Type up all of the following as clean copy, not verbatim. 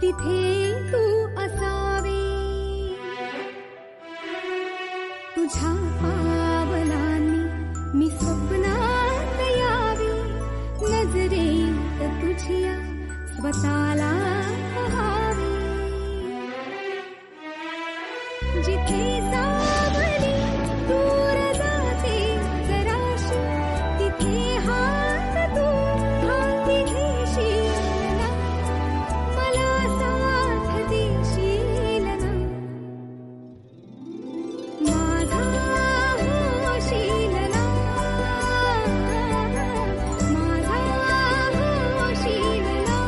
तिथे तू असावे. तुझ्या पावलांनी मी स्वप्नात यावी, नजरेत तुझ्या स्वतःला पहावे. जिथे सावली दूर जाते जराशी, तिथे हात तू हाती घेशील ना, मला साथ देशील ना. माझा होशील ना, माझा होशील ना.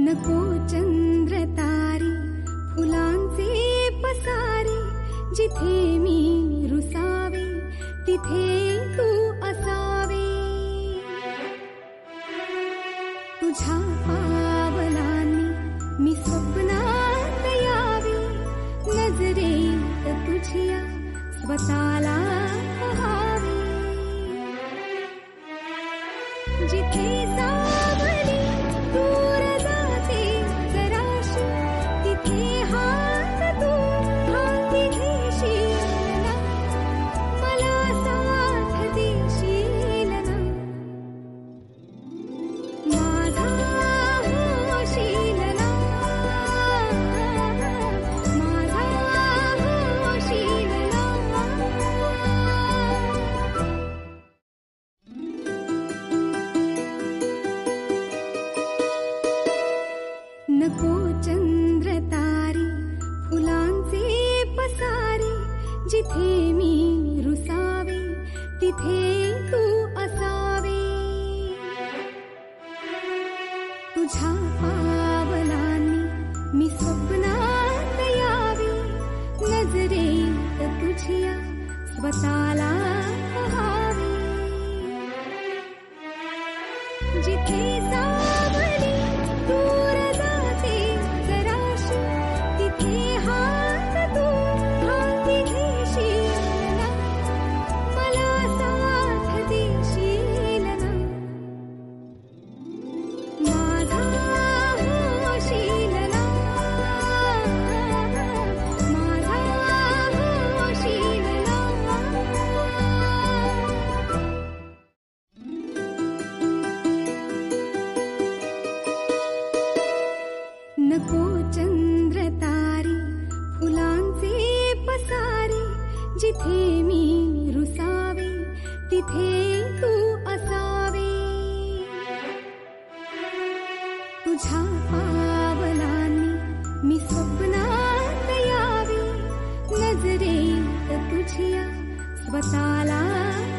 नको चंद्र तारे फुलांचे पसारे, जिथे मी रुसावे तिथे तू असावे. तुझ्या पावलांनी मी स्वप्नात यावी, नजरेत तुझ्या स्वतःला पहावे. जिथे सावली दूर जाते जराशी, तिथे हात तू हाती घेशील ना, मला साथ देशील ना. माझा होशील ना, माझा होशील ना. नको चंद्र तारे फुलांचे पसारे, जिथे मी रुसावे तिथे तू असावे. तुझ्या पावलांनी मी स्वप्नात यावी, नजरेत तुझ्या स्वतःला पहावे. जिथे सावली दूर जाते जराशी, तिथे हात तू हाती घेशील ना, मला साथ देशील ना. माझा होशील ना, माझा होशील ना. नको चंद्र तारे फुलांचे पसारे, जिथे मी रुसावे तिथे तू असावे. तुझ्या पावलांनी मी स्वप्नात यावी, नजरेत तुझ्या स्वतःला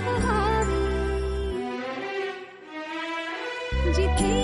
पहावे. जिथे